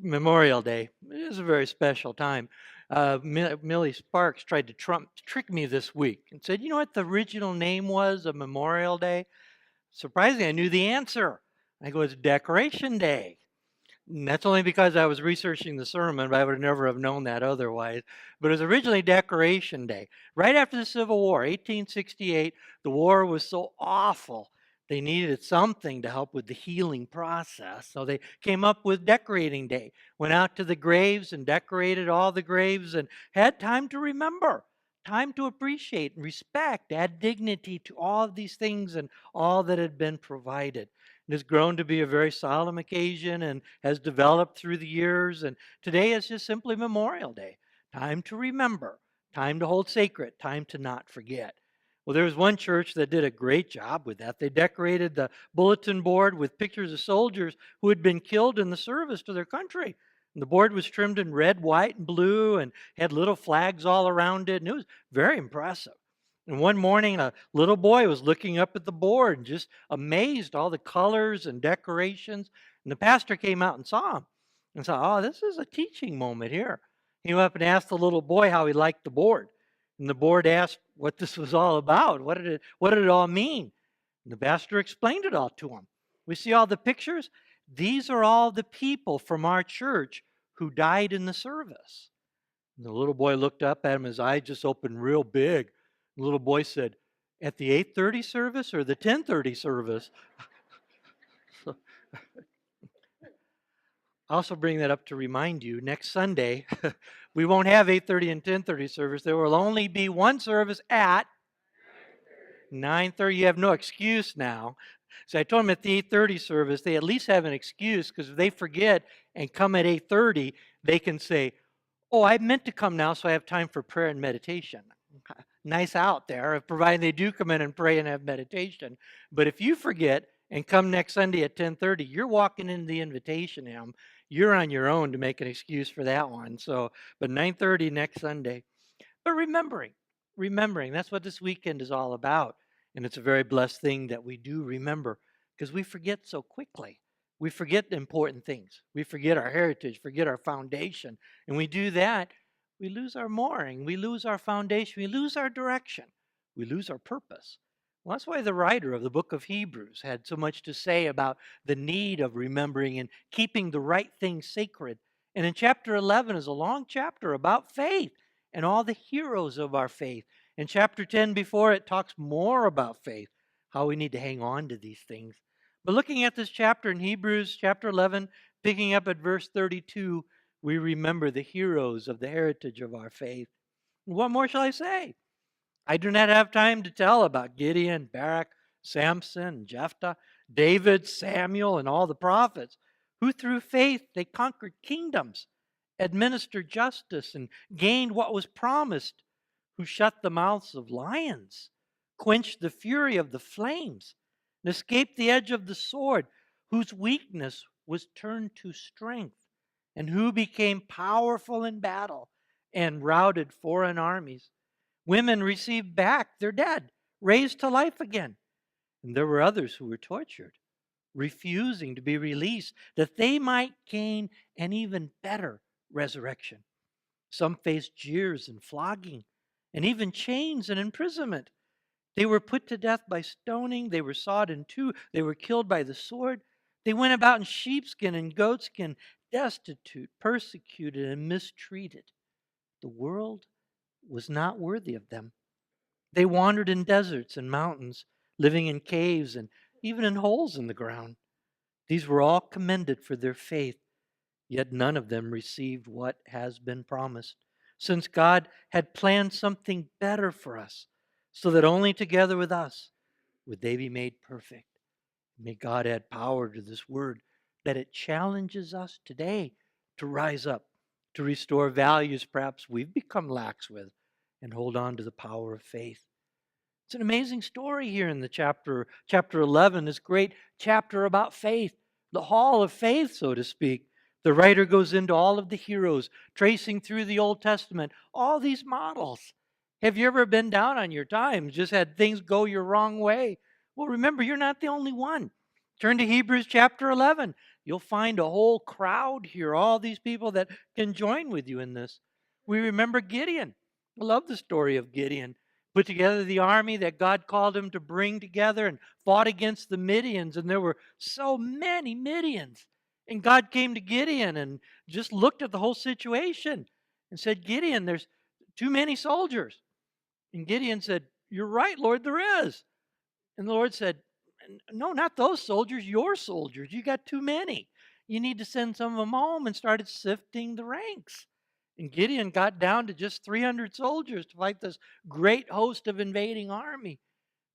Memorial Day is a very special time. Millie Sparks tried to trick me this week and said, "You know what the original name was of Memorial Day?" Surprisingly, I knew the answer. I go, "It's Decoration Day." And that's only because I was researching the sermon, but I would never have known that otherwise. But it was originally Decoration Day. Right after the Civil War, 1868, the war was so awful. They needed something to help with the healing process. So they came up with Decorating Day, went out to the graves and decorated all the graves and had time to remember, time to appreciate and respect, add dignity to all of these things and all that had been provided. It has grown to be a very solemn occasion and has developed through the years. And today is just simply Memorial Day. Time to remember, time to hold sacred, time to not forget. Well, there was one church that did a great job with that. They decorated the bulletin board with pictures of soldiers who had been killed in the service to their country. And the board was trimmed in red, white, and blue and had little flags all around it. And it was very impressive. And one morning, a little boy was looking up at the board and just amazed all the colors and decorations. And the pastor came out and saw him and said, "Oh, this is a teaching moment here." He went up and asked the little boy how he liked the board. And the board asked what this was all about. What did it all mean? And the pastor explained it all to him. We see all the pictures. These are all the people from our church who died in the service. And the little boy looked up at him, his eyes just opened real big. The little boy said, "At the 8:30 service or the 10:30 service?" I also bring that up to remind you, next Sunday, we won't have 8:30 and 10:30 service. There will only be one service at 9:30. You have no excuse now. So I told them at the 8:30 service, they at least have an excuse because if they forget and come at 8:30, they can say, "Oh, I meant to come now, so I have time for prayer and meditation." Nice out there, providing they do come in and pray and have meditation. But if you forget and come next Sunday at 10:30, you're walking into the invitation hymn. You're on your own to make an excuse for that one. So, but 9:30 next Sunday. But remembering, that's what this weekend is all about. And it's a very blessed thing that we do remember because we forget so quickly. We forget important things. We forget our heritage, forget our foundation. And we do that, we lose our mooring, we lose our foundation, we lose our direction, we lose our purpose. Well, that's why the writer of the book of Hebrews had so much to say about the need of remembering and keeping the right things sacred. And in chapter 11 is a long chapter about faith and all the heroes of our faith. And chapter 10 before it talks more about faith, how we need to hang on to these things. But looking at this chapter in Hebrews, chapter 11, picking up at verse 32, we remember the heroes of the heritage of our faith. What more shall I say? I do not have time to tell about Gideon, Barak, Samson, Jephthah, David, Samuel, and all the prophets, who through faith they conquered kingdoms, administered justice, and gained what was promised, who shut the mouths of lions, quenched the fury of the flames, and escaped the edge of the sword, whose weakness was turned to strength, and who became powerful in battle and routed foreign armies. Women received back their dead, raised to life again. And there were others who were tortured, refusing to be released, that they might gain an even better resurrection. Some faced jeers and flogging, and even chains and imprisonment. They were put to death by stoning. They were sawed in two. They were killed by the sword. They went about in sheepskin and goatskin, destitute, persecuted, and mistreated. The world was not worthy of them. They wandered in deserts and mountains, living in caves and even in holes in the ground. These were all commended for their faith, yet none of them received what has been promised, since God had planned something better for us, so that only together with us would they be made perfect. May God add power to this word, that it challenges us today to rise up, to restore values perhaps we've become lax with, and hold on to the power of faith. It's an amazing story here in the chapter 11, this great chapter about faith, the hall of faith, so to speak. The writer goes into all of the heroes, tracing through the Old Testament, all these models. Have you ever been down on your times, just had things go your wrong way? Well, remember, you're not the only one. Turn to Hebrews chapter 11. you'll find a whole crowd here, all these people that can join with you in this. We remember Gideon. I love the story of Gideon. Put together the army that God called him to bring together and fought against the Midians. And there were so many Midians. And God came to Gideon and just looked at the whole situation and said, Gideon, there's too many soldiers. And Gideon said, you're right, Lord, there is. And the Lord said, no, not those soldiers, your soldiers. You got too many. You need to send some of them home, and started sifting the ranks. And Gideon got down to just 300 soldiers to fight this great host of invading army.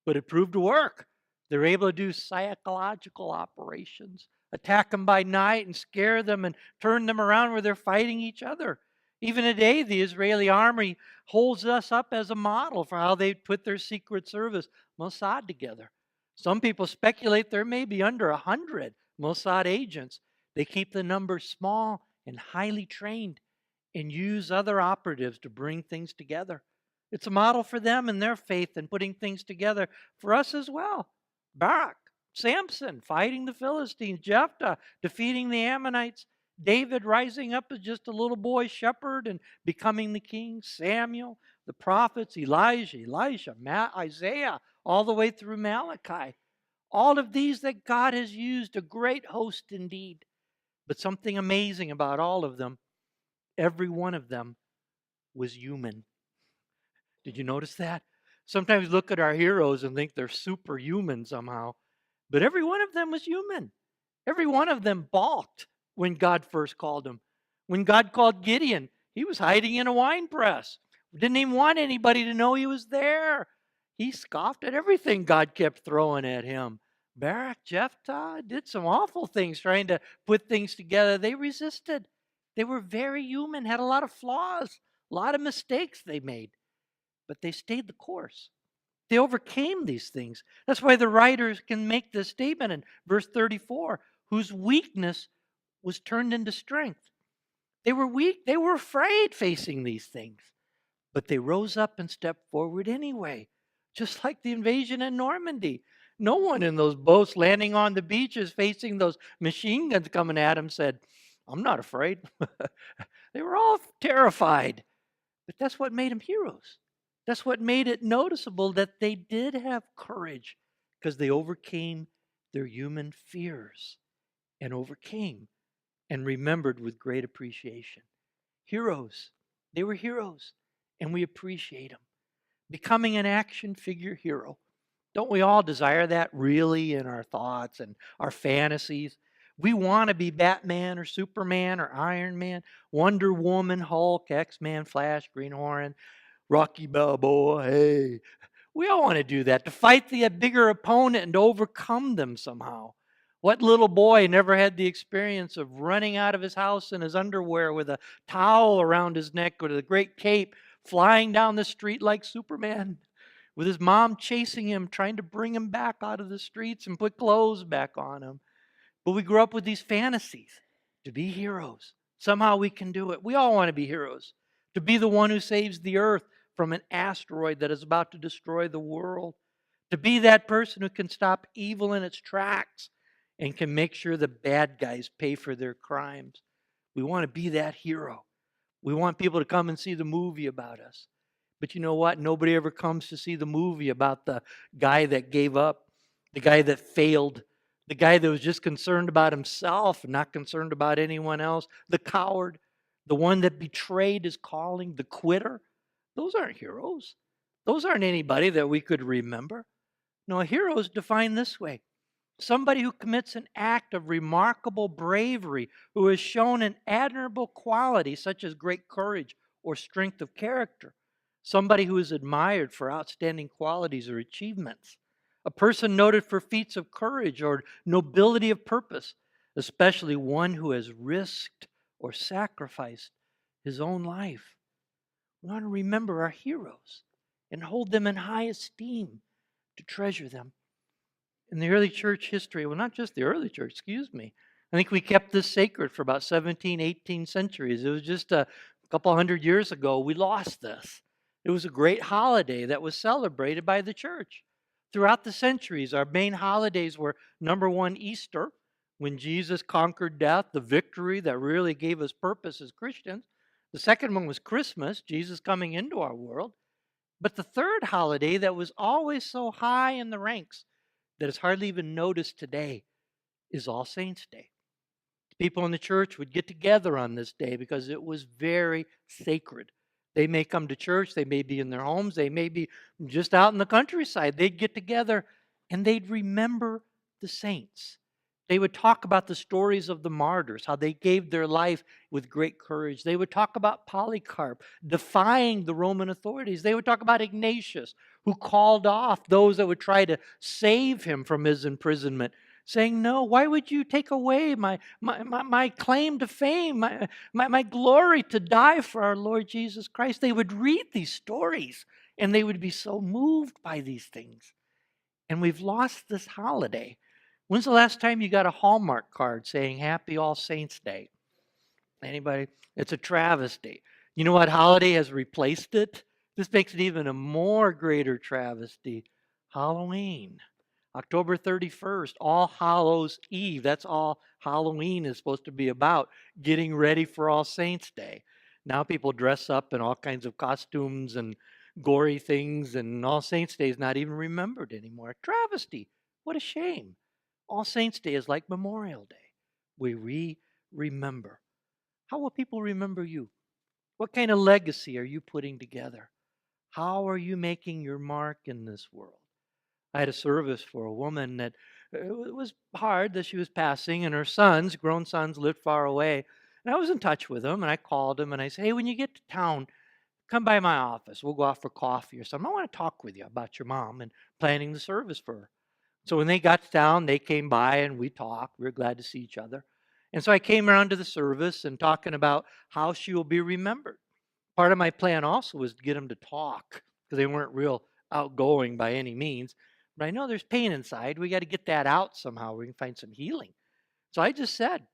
But it proved to work. They're able to do psychological operations, attack them by night and scare them and turn them around where they're fighting each other. Even today, the Israeli army holds us up as a model for how they put their secret service, Mossad, together. Some people speculate there may be under 100 Mossad agents. They keep the number small and highly trained and use other operatives to bring things together. It's a model for them and their faith in putting things together for us as well. Barak, Samson fighting the Philistines, Jephthah defeating the Ammonites, David rising up as just a little boy shepherd and becoming the king, Samuel, the prophets, Elijah, Elisha, Isaiah, all the way through Malachi. All of these that God has used, a great host indeed. But something amazing about all of them, every one of them was human. Did you notice that? Sometimes look at our heroes and think they're superhuman somehow. But every one of them was human. Every one of them balked when God first called him. When God called Gideon, he was hiding in a wine press. Didn't even want anybody to know he was there. He scoffed at everything God kept throwing at him. Barak, Jephthah did some awful things trying to put things together. They resisted. They were very human, had a lot of flaws, a lot of mistakes they made. But they stayed the course. They overcame these things. That's why the writers can make this statement in verse 34, whose weakness was turned into strength. They were weak. They were afraid facing these things. But they rose up and stepped forward anyway, just like the invasion in Normandy. No one in those boats landing on the beaches facing those machine guns coming at them said, I'm not afraid. They were all terrified. But that's what made them heroes. That's what made it noticeable that they did have courage, because they overcame their human fears and overcame and remembered with great appreciation. Heroes. They were heroes, and we appreciate them. Becoming an action figure hero. Don't we all desire that really in our thoughts and our fantasies? We want to be Batman or Superman or Iron Man, Wonder Woman, Hulk, X-Man, Flash, Green Hornet, Rocky Balboa. Hey, we all want to do that, to fight the bigger opponent and to overcome them somehow. What little boy never had the experience of running out of his house in his underwear with a towel around his neck or a great cape, flying down the street like Superman, with his mom chasing him, trying to bring him back out of the streets and put clothes back on him? But we grew up with these fantasies to be heroes. Somehow we can do it. We all want to be heroes. To be the one who saves the earth from an asteroid that is about to destroy the world. To be that person who can stop evil in its tracks and can make sure the bad guys pay for their crimes. We want to be that hero. We want people to come and see the movie about us. But you know what? Nobody ever comes to see the movie about the guy that gave up, the guy that failed, the guy that was just concerned about himself and not concerned about anyone else, the coward, the one that betrayed his calling, the quitter. Those aren't heroes. Those aren't anybody that we could remember. No, a hero is defined this way. Somebody who commits an act of remarkable bravery, who has shown an admirable quality such as great courage or strength of character. Somebody who is admired for outstanding qualities or achievements. A person noted for feats of courage or nobility of purpose, especially one who has risked or sacrificed his own life. We want to remember our heroes and hold them in high esteem, to treasure them. In the early church history, well, not just the early church, excuse me. I think we kept this sacred for about 17, 18 centuries. It was just a couple hundred years ago we lost this. It was a great holiday that was celebrated by the church. Throughout the centuries, our main holidays were number one, Easter, when Jesus conquered death, the victory that really gave us purpose as Christians. The second one was Christmas, Jesus coming into our world. But the third holiday that was always so high in the ranks that is hardly even noticed today is All Saints' Day. People in the church would get together on this day because it was very sacred. They may come to church, they may be in their homes, they may be just out in the countryside. They'd get together and they'd remember the saints. They would talk about the stories of the martyrs, how they gave their life with great courage. They would talk about Polycarp defying the Roman authorities. They would talk about Ignatius, who called off those that would try to save him from his imprisonment, saying, "No, why would you take away my claim to fame, my glory to die for our Lord Jesus Christ?" They would read these stories and they would be so moved by these things. And we've lost this holiday. When's the last time you got a Hallmark card saying Happy All Saints Day? Anybody? It's a travesty. You know what holiday has replaced it? This makes it even a more greater travesty. Halloween. October 31st, All Hallows Eve. That's all Halloween is supposed to be about, getting ready for All Saints Day. Now people dress up in all kinds of costumes and gory things, and All Saints Day is not even remembered anymore. Travesty. What a shame. All Saints Day is like Memorial Day. We remember. How will people remember you? What kind of legacy are you putting together? How are you making your mark in this world? I had a service for a woman that it was hard that she was passing, and her sons, grown sons, lived far away. And I was in touch with them, and I called them and I said, "Hey, when you get to town, come by my office. We'll go out for coffee or something. I want to talk with you about your mom and planning the service for her." So when they got to town, they came by and we talked. We were glad to see each other. And so I came around to the service and talking about how she will be remembered. Part of my plan also was to get them to talk because they weren't real outgoing by any means. But I know there's pain inside. We got to get that out somehow. We can find some healing. So I just said,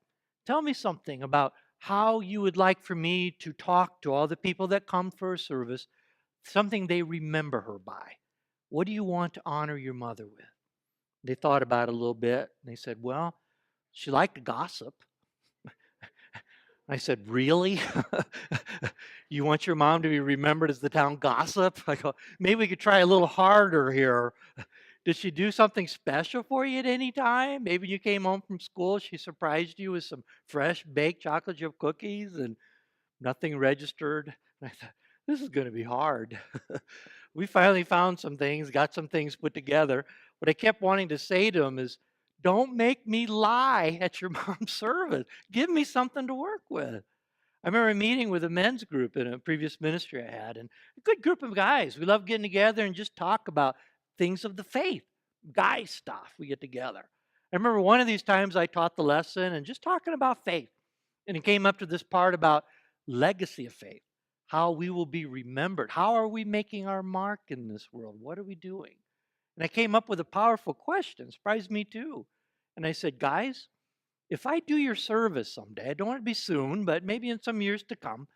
"Tell me something about how you would like for me to talk to all the people that come for a service, something they remember her by. What do you want to honor your mother with?" They thought about it a little bit and they said, "Well, she liked to gossip." I said, "Really? You want your mom to be remembered as the town gossip?" I go, "Maybe we could try a little harder here. Did she do something special for you at any time? Maybe you came home from school, she surprised you with some fresh baked chocolate chip cookies and nothing registered." And I thought, this is going to be hard. We finally found some things, got some things put together. What I kept wanting to say to him is, don't make me lie at your mom's service. Give me something to work with. I remember meeting with a men's group in a previous ministry I had, and a good group of guys. We love getting together and just talk about things of the faith, guy stuff. We get together. I remember one of these times I taught the lesson and just talking about faith. And it came up to this part about legacy of faith, how we will be remembered. How are we making our mark in this world? What are we doing? And I came up with a powerful question, surprised me too. And I said, "Guys, if I do your service someday, I don't want it to be soon, but maybe in some years to come,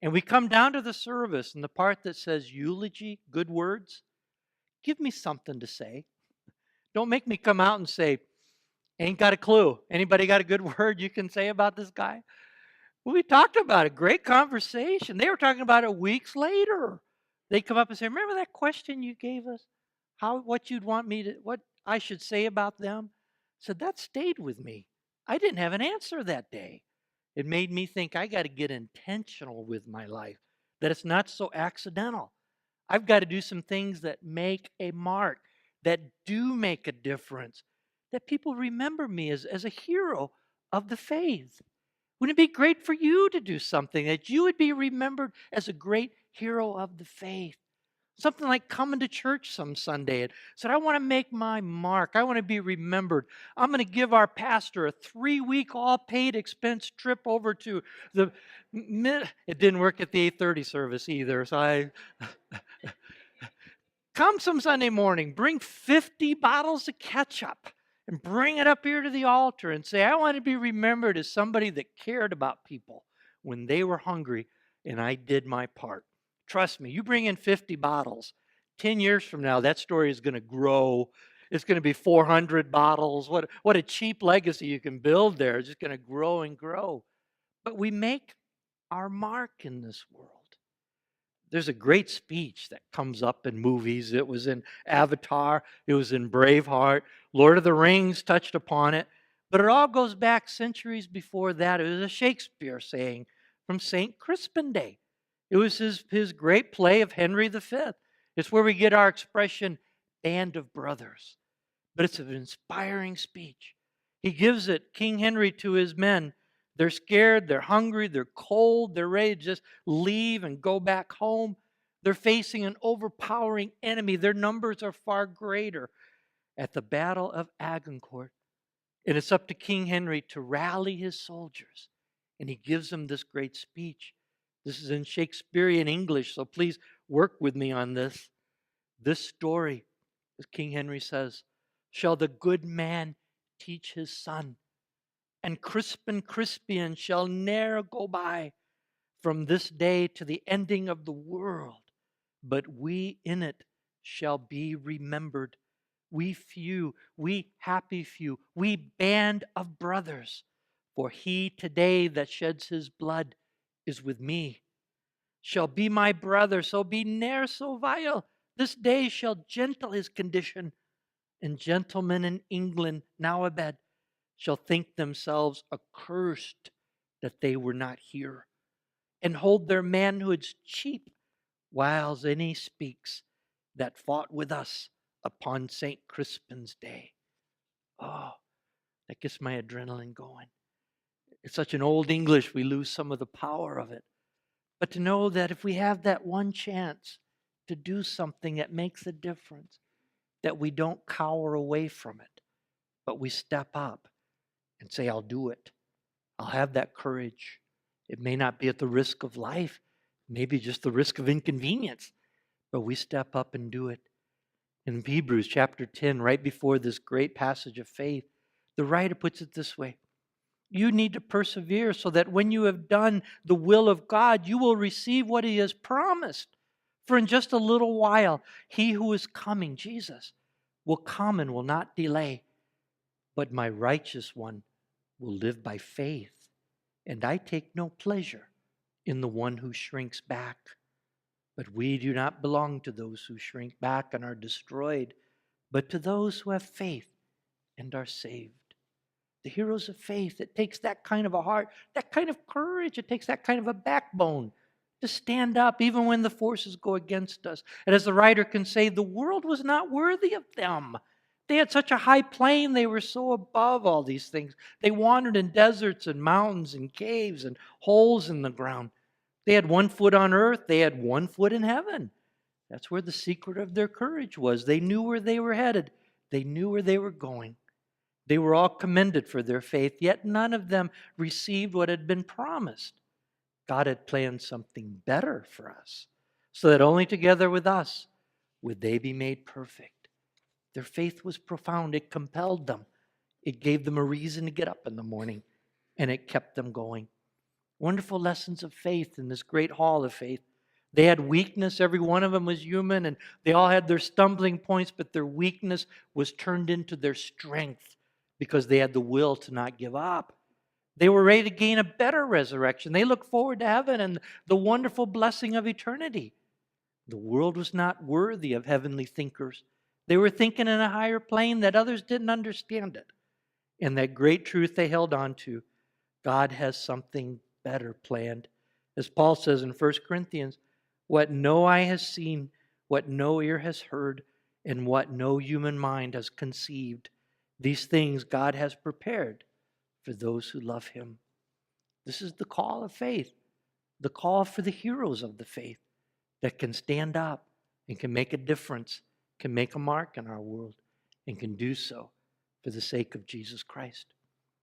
and we come down to the service and the part that says eulogy, good words, give me something to say. Don't make me come out and say, ain't got a clue. Anybody got a good word you can say about this guy?" Well, we talked about it. Great conversation. They were talking about it weeks later. They come up and say, "Remember that question you gave us? What you'd want me to, what I should say about them?" I said, "That stayed with me. I didn't have an answer that day." It made me think I got to get intentional with my life, that it's not so accidental. I've got to do some things that make a mark, that do make a difference, that people remember me as a hero of the faith. Wouldn't it be great for you to do something that you would be remembered as a great hero of the faith? Something like coming to church some Sunday and said, "I want to make my mark. I want to be remembered. I'm going to give our pastor a 3-week all-paid expense trip over to the..." It didn't work at the 8:30 service either, so I come some Sunday morning, bring 50 bottles of ketchup and bring it up here to the altar and say, "I want to be remembered as somebody that cared about people when they were hungry and I did my part." Trust me, you bring in 50 bottles, 10 years from now, that story is going to grow. It's going to be 400 bottles. What a cheap legacy you can build there. It's just going to grow and grow. But we make our mark in this world. There's a great speech that comes up in movies. It was in Avatar, it was in Braveheart, Lord of the Rings touched upon it, but it all goes back centuries before that. It was a Shakespeare saying from St. Crispin Day. It was his great play of Henry V. It's where we get our expression, band of brothers. But it's an inspiring speech. He gives it, King Henry, to his men. They're scared, they're hungry, they're cold, they're ready to just leave and go back home. They're facing an overpowering enemy. Their numbers are far greater at the Battle of Agincourt. And it's up to King Henry to rally his soldiers. And he gives them this great speech. This is in Shakespearean English, so please work with me on this. This story, as King Henry says, shall the good man teach his son, and Crispin Crispian shall ne'er go by from this day to the ending of the world, but we in it shall be remembered. We few, we happy few, we band of brothers, for he today that sheds his blood is with me, shall be my brother, so be ne'er so vile. This day shall gentle his condition, and gentlemen in England now abed shall think themselves accursed that they were not here, and hold their manhoods cheap, whiles any speaks that fought with us upon St. Crispin's day. Oh, that gets my adrenaline going. It's such an old English, we lose some of the power of it. But to know that if we have that one chance to do something that makes a difference, that we don't cower away from it, but we step up and say, I'll do it. I'll have that courage. It may not be at the risk of life, maybe just the risk of inconvenience, but we step up and do it. In Hebrews chapter 10, right before this great passage of faith, the writer puts it this way. You need to persevere so that when you have done the will of God, you will receive what He has promised. For in just a little while, He who is coming, Jesus, will come and will not delay. But my righteous one will live by faith, and I take no pleasure in the one who shrinks back. But we do not belong to those who shrink back and are destroyed, but to those who have faith and are saved. The heroes of faith, it takes that kind of a heart, that kind of courage, it takes that kind of a backbone to stand up even when the forces go against us. And as the writer can say, the world was not worthy of them. They had such a high plane, they were so above all these things. They wandered in deserts and mountains and caves and holes in the ground. They had 1 foot on earth, they had 1 foot in heaven. That's where the secret of their courage was. They knew where they were headed, they knew where they were going. They were all commended for their faith, yet none of them received what had been promised. God had planned something better for us, so that only together with us would they be made perfect. Their faith was profound. It compelled them. It gave them a reason to get up in the morning, and it kept them going. Wonderful lessons of faith in this great hall of faith. They had weakness. Every one of them was human, and they all had their stumbling points, but their weakness was turned into their strength because they had the will to not give up. They were ready to gain a better resurrection. They looked forward to heaven and the wonderful blessing of eternity. The world was not worthy of heavenly thinkers. They were thinking in a higher plane that others didn't understand it. And that great truth they held on to, God has something better planned. As Paul says in 1 Corinthians, what no eye has seen, what no ear has heard, and what no human mind has conceived, these things God has prepared for those who love Him. This is the call of faith, the call for the heroes of the faith that can stand up and can make a difference, can make a mark in our world, and can do so for the sake of Jesus Christ.